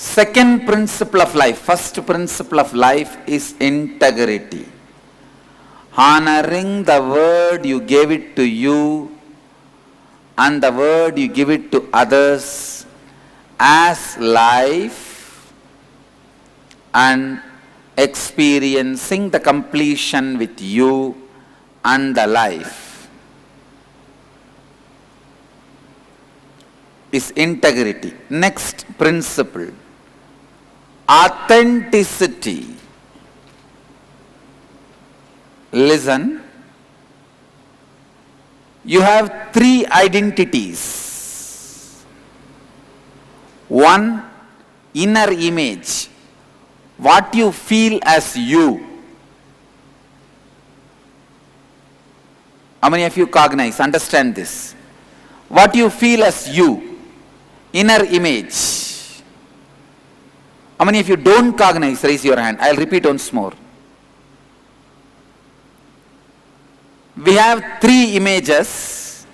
Second principle of life, first principle of life is integrity. Honoring the word you gave it to you and the word you give it to others as life and experiencing the completion with you and the life is integrity. Next principle, authenticity. Listen, you have three identities. One, inner image, what you feel as you. How many of you cognize, understand this? What you feel as you, inner image. How many of you don't cognize? Raise your hand. I'll repeat once more. We have three images.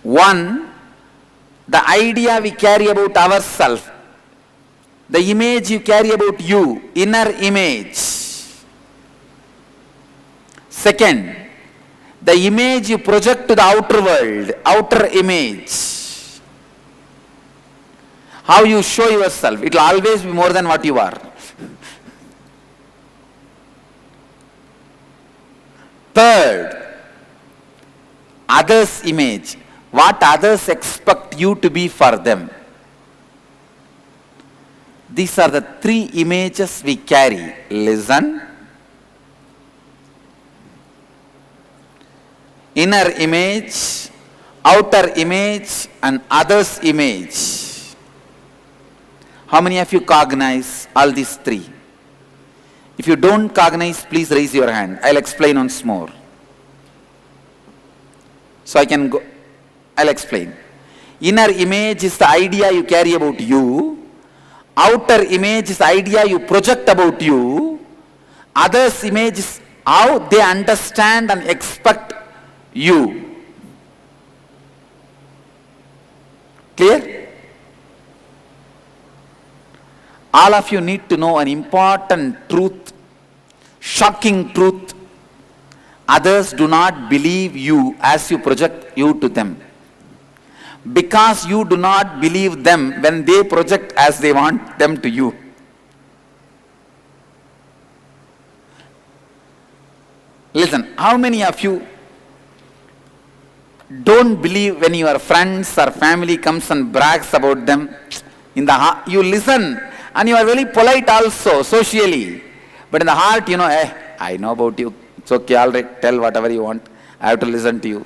One, the idea we carry about ourselves. The image you carry about you, inner image. Second, the image you project to the outer world, outer image. How you show yourself, it will always be more than what you are. Third, others' image, what others expect you to be for them. These are the three images we carry. Listen. Inner image, outer image, and others' image. How many of you cognize all these three? If you don't cognize, please raise your hand. I'll explain once more. So I can go, I'll explain. Inner image is the idea you carry about you. Outer image is the idea you project about you. Others' image is how they understand and expect you. Clear? All of you need to know an important truth, shocking truth. Others do not believe you as you project you to them. Because you do not believe them when they project as they want them to you. Listen, how many of you don't believe when your friends or family comes and brags about them? In the heart, you listen and you are very polite also socially. But in the heart, I know about you. It's okay, all right, tell whatever you want. I have to listen to you.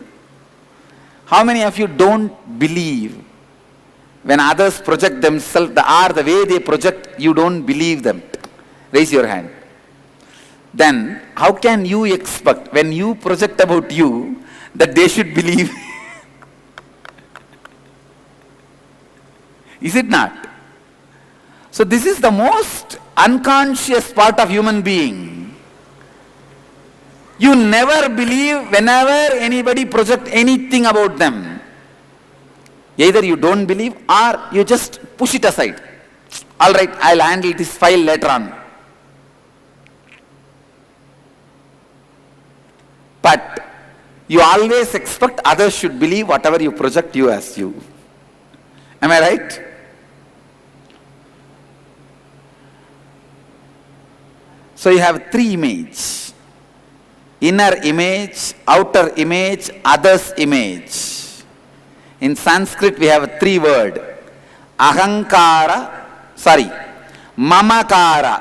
How many of you don't believe when others project themselves, the way they project, you don't believe them? Raise your hand. Then, how can you expect when you project about you that they should believe? Is it not? So this is the most unconscious part of human being. You never believe whenever anybody projects anything about them. Either you don't believe or you just push it aside. All right, I'll handle this file later on. But you always expect others should believe whatever you project you as you. Am I right? So you have three images. Inner image, outer image, others' image. In Sanskrit we have three words. Mamakara,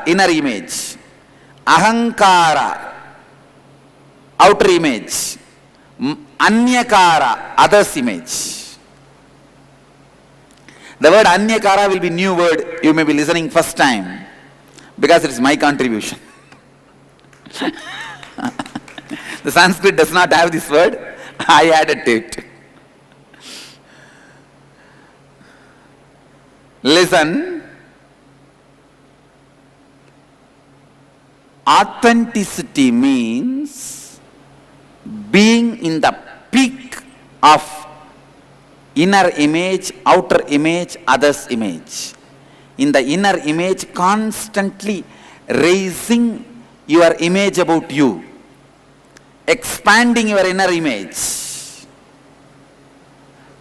inner image. Ahankara, outer image. Anyakara, others' image. The word Anyakara will be new word. You may be listening first time because it is my contribution. The Sanskrit does not have this word. I added to it. Listen. Authenticity means being in the peak of inner image, outer image, others' image. in the inner image, constantly raising your image about you, expanding your inner image,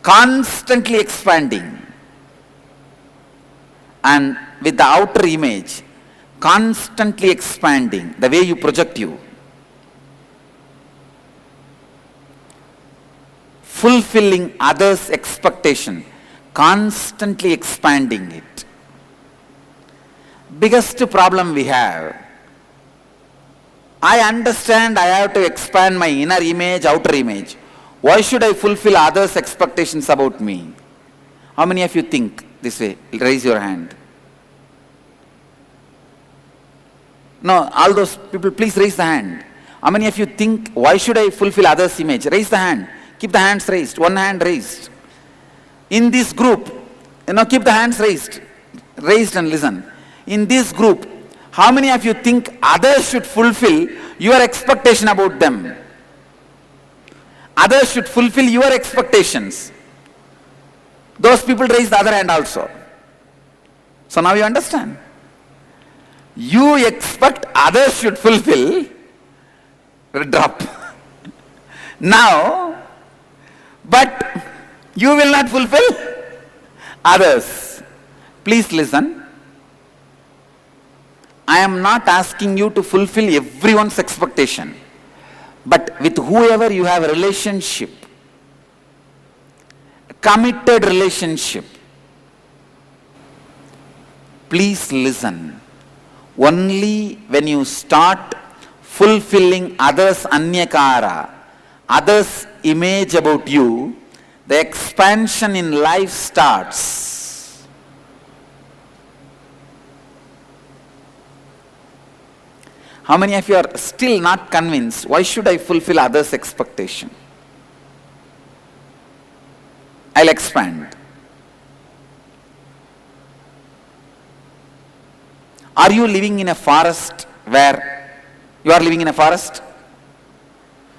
constantly expanding, and with the outer image, constantly expanding, the way you project you, fulfilling others' expectation, constantly expanding it. Biggest problem we have, I understand I have to expand my inner image, outer image. Why should I fulfill others' expectations about me? How many of you think this way? Raise your hand. No, all those people, please raise the hand. How many of you think, why should I fulfill others' image? Raise the hand. Keep the hands raised. One hand raised. In this group, keep the hands raised. Raised and listen. In this group, how many of you think others should fulfill your expectation about them? Others should fulfill your expectations. Those people raise the other hand also. So now you understand. You expect others should fulfill, drop. Now, but you will not fulfill others. Please listen. I am not asking you to fulfill everyone's expectation, but with whoever you have a relationship, a committed relationship, please listen. Only when you start fulfilling others' anyakara, others' image about you, the expansion in life starts. How many of you are still not convinced, why should I fulfill others' expectation? I'll expand. Are you living in a forest where you are living in a forest?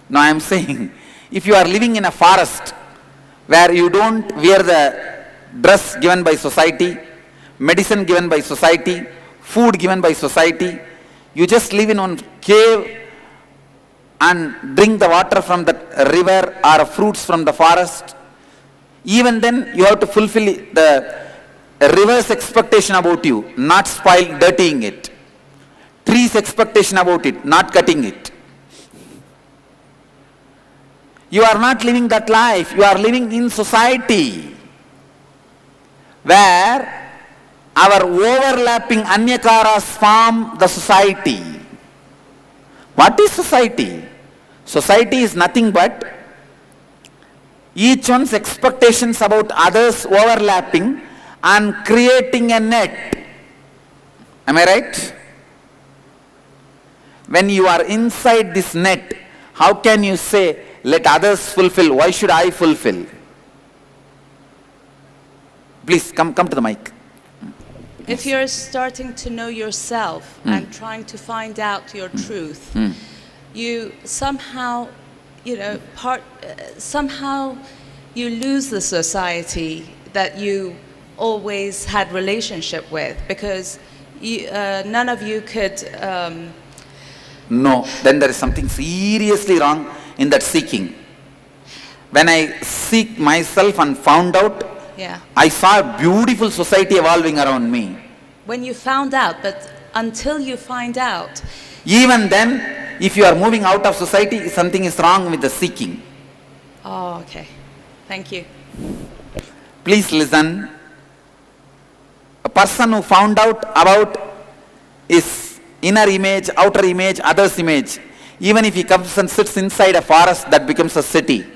No, I am saying, if you are living in a forest where you don't wear the dress given by society, medicine given by society, food given by society, you just live in one cave and drink the water from the river or fruits from the forest, even then you have to fulfill the river's expectation about you, not spoil, dirtying it. Tree's expectation about it, not cutting it. You are not living that life. You are living in society where our overlapping anyakaras form the society. What is society? Society is nothing but each one's expectations about others overlapping and creating a net. Am I right? When you are inside this net, how can you say, let others fulfill, why should I fulfill? Please come to the mic. If you're starting to know yourself and trying to find out your truth, you somehow, somehow you lose the society that you always had relationship with, because none of you could... No, then there is something seriously wrong in that seeking. When I seek myself and found out, I saw a beautiful society evolving around me. When you found out, but until you find out... Even then, if you are moving out of society, something is wrong with the seeking. Oh, okay. Thank you. Please listen. A person who found out about his inner image, outer image, other's image, even if he comes and sits inside a forest, that becomes a city.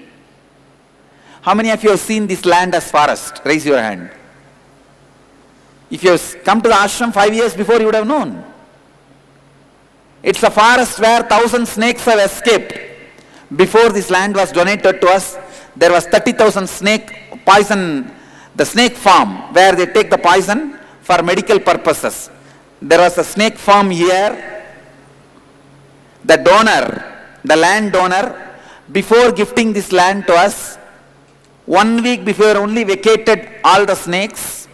How many of you have seen this land as forest? Raise your hand. If you have come to the ashram 5 years before, you would have known. It's a forest where 1,000 snakes have escaped. Before this land was donated to us, there was 30,000 snake poison, the snake farm, where they take the poison for medical purposes. There was a snake farm here. The donor, the land donor, before gifting this land to us, 1 week before only vacated all the snakes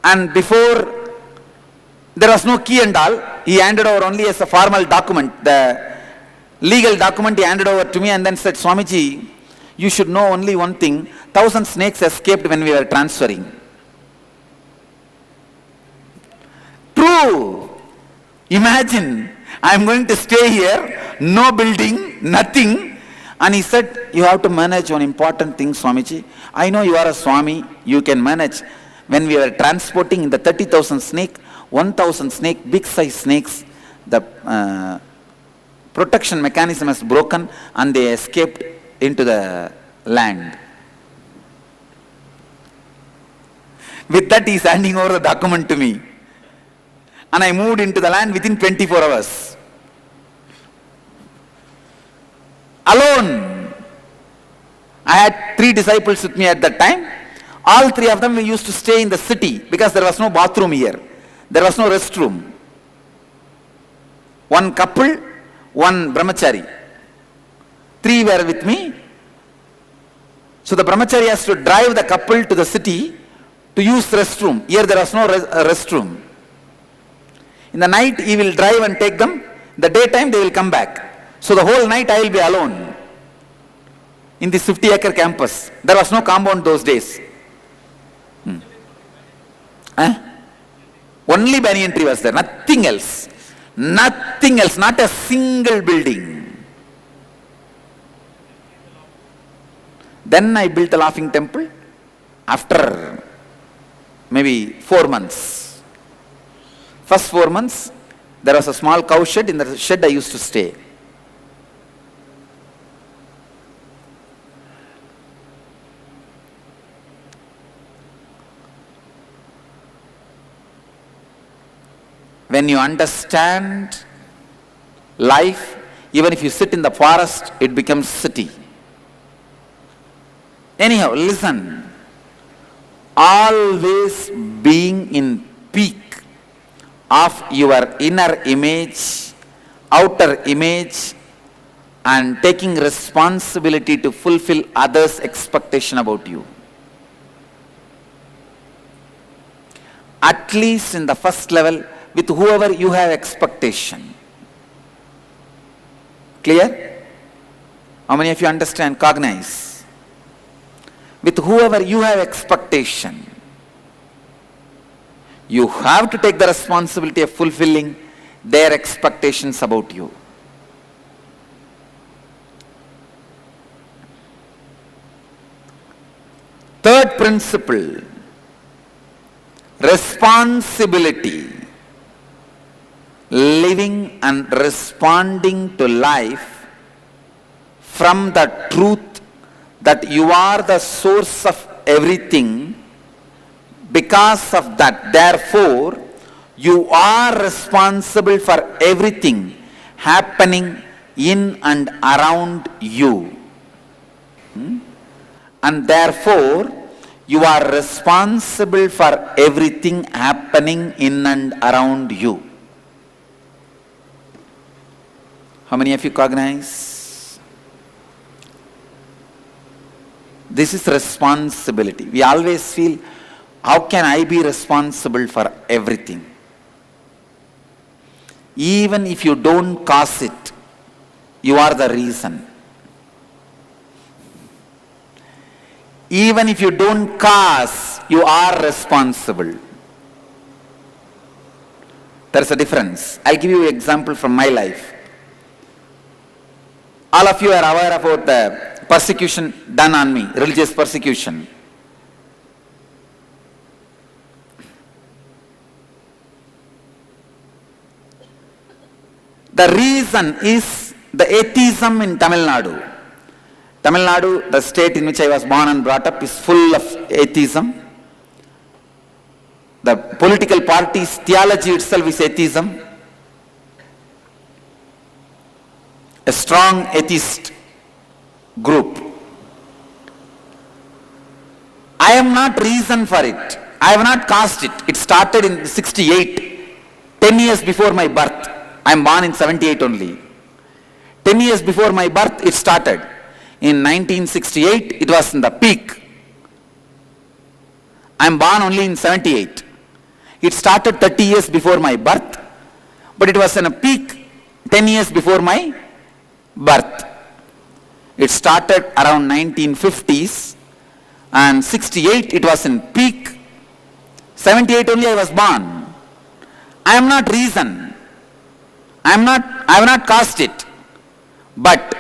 And before, there was no key and all. He handed over only as a formal document, the legal document he handed over to me, and then said, Swamiji, you should know only one thing, 1,000 snakes escaped when we were transferring. True. Imagine, I am going to stay here, no building, nothing. And he said, you have to manage one important thing, Swamiji. I know you are a Swami, you can manage. When we were transporting in the 30,000 snake, 1,000 snake, big size snakes, the protection mechanism has broken and they escaped into the land. With that, he is handing over the document to me. And I moved into the land within 24 hours. Alone. I had 3 disciples with me at that time. All 3 of them we used to stay in the city because there was no bathroom here. There was no restroom. One couple, one brahmachari. 3 were with me. So the brahmachari has to drive the couple to the city to use restroom. Here there was no restroom. In the night he will drive and take them. The daytime they will come back. So the whole night I will be alone in this 50-acre campus. There was no compound those days. Only banyan tree was there, nothing else. Nothing else, not a single building. Then I built a laughing temple after maybe 4 months. First 4 months, there was a small cow shed. In the shed I used to stay. When you understand life, even if you sit in the forest, it becomes city. Anyhow, listen. Always being in peak of your inner image, outer image, and taking responsibility to fulfill others' expectation about you. At least in the first level, with whoever you have expectation. Clear? How many of you understand, cognize? With whoever you have expectation, you have to take the responsibility of fulfilling their expectations about you. Third principle, responsibility. Living and responding to life from the truth that you are the source of everything. Because of that, therefore, you are responsible for everything happening in and around you. And therefore, you are responsible for everything happening in and around you. How many of you cognize? This is responsibility. We always feel, how can I be responsible for everything? Even if you don't cause it, you are the reason. Even if you don't cause, you are responsible. There is a difference. I'll give you an example from my life. All of you are aware about the persecution done on me, religious persecution. The reason is the atheism in Tamil Nadu. Tamil Nadu, the state in which I was born and brought up, is full of atheism. The political party's theology itself is atheism. A strong atheist group. I am not reason for it. I have not caused it. It started in 68, 10 years before my birth. I am born in 78 only. 10 years before my birth it started. In 1968 it was in the peak. I am born only in 78. It started 30 years before my birth, but it was in a peak 10 years before my birth. It started around 1950s, and 68 it was in peak. 78 only I was born. I am not reason. I have not caused it. But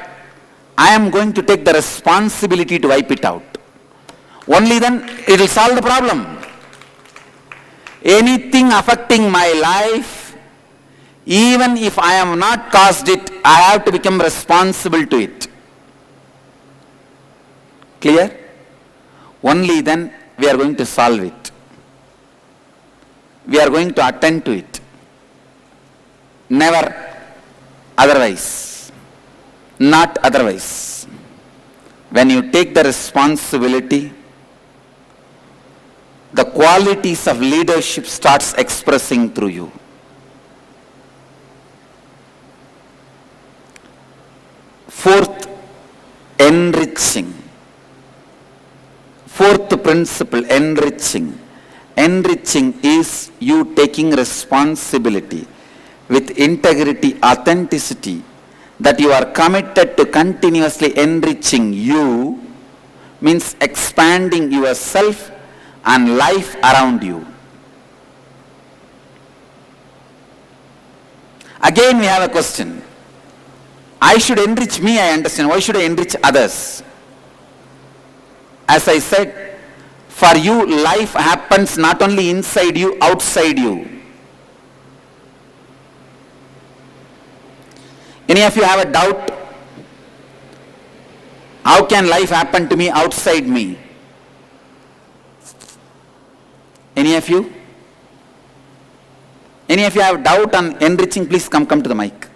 I am going to take the responsibility to wipe it out. Only then it will solve the problem. Anything affecting my life, even if I am not caused it, I have to become responsible to it. Clear? Only then we are going to solve it. We are going to attend to it. Never otherwise. Not otherwise. When you take the responsibility, the qualities of leadership starts expressing through you. Fourth, enriching. Fourth principle, enriching. Enriching is you taking responsibility with integrity, authenticity, that you are committed to continuously enriching you, means expanding yourself and life around you. Again we have a question. I should enrich me, I understand. Why should I enrich others? As I said, for you life happens not only inside you, outside you. Any of you have a doubt? How can life happen to me outside me? Any of you? Any of you have doubt on enriching? Please come to the mic.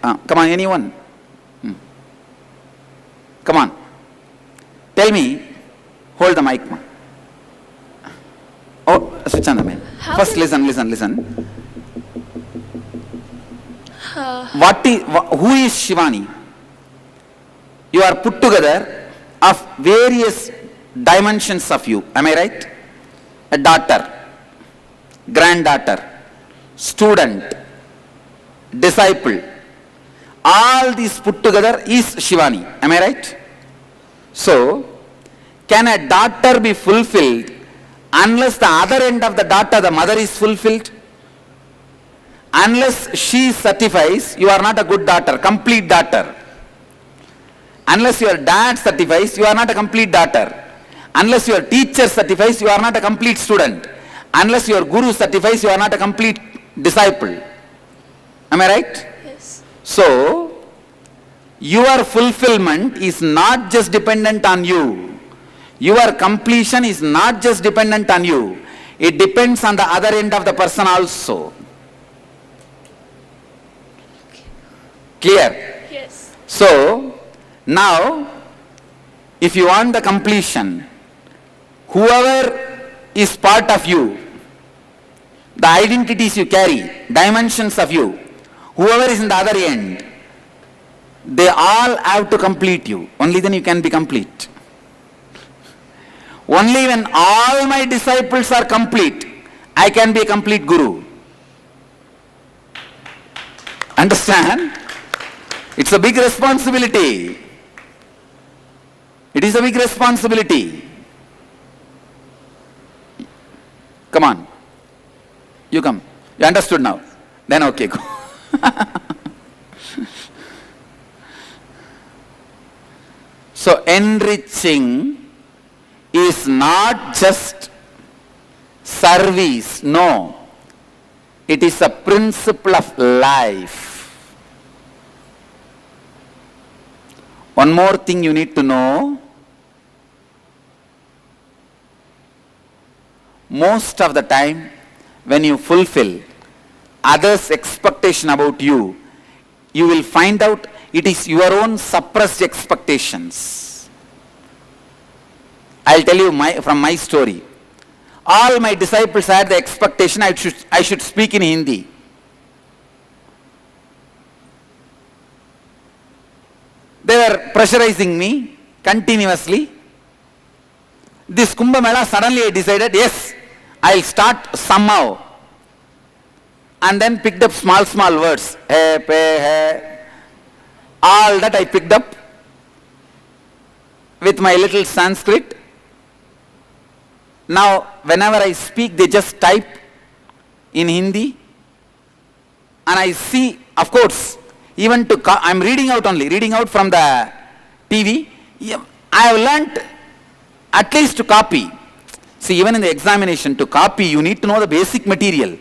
Come on, anyone? Come on. Tell me. Hold the mic. Oh, switch on the mic. First listen. Who is Shivani? You are put together of various dimensions of you. Am I right? A daughter, granddaughter, student, disciple. All these put together is Shivani. Am I right? So, can a daughter be fulfilled unless the other end of the daughter, the mother, is fulfilled? Unless she certifies, you are not a good daughter, complete daughter. Unless your dad certifies, you are not a complete daughter. Unless your teacher certifies, you are not a complete student. Unless your guru certifies, you are not a complete disciple. Am I right? Yes. So, your fulfillment is not just dependent on you. Your completion is not just dependent on you. It depends on the other end of the person also. Clear? Yes. So, now, if you want the completion, whoever is part of you, the identities you carry, dimensions of you, whoever is in the other end, they all have to complete you. Only then you can be complete. Only when all my disciples are complete, I can be a complete guru. Understand? It's a big responsibility. It is a big responsibility. Come on. You come. You understood now? Then okay, go. So enriching is not just service. No. It is a principle of life. One more thing you need to know. Most of the time, when you fulfill others' expectation about you, you will find out it is your own suppressed expectations. I'll tell you from my story. All my disciples had the expectation I should speak in Hindi. They were pressurizing me continuously. This Kumbh Mela, suddenly I decided, yes, I'll start somehow. And then picked up small words. Hey, pe, hey. All that I picked up with my little Sanskrit. Now, whenever I speak, they just type in Hindi. And I see, of course, even I'm reading out from the TV. I have learnt at least to copy. See, even in the examination, to copy, you need to know the basic material.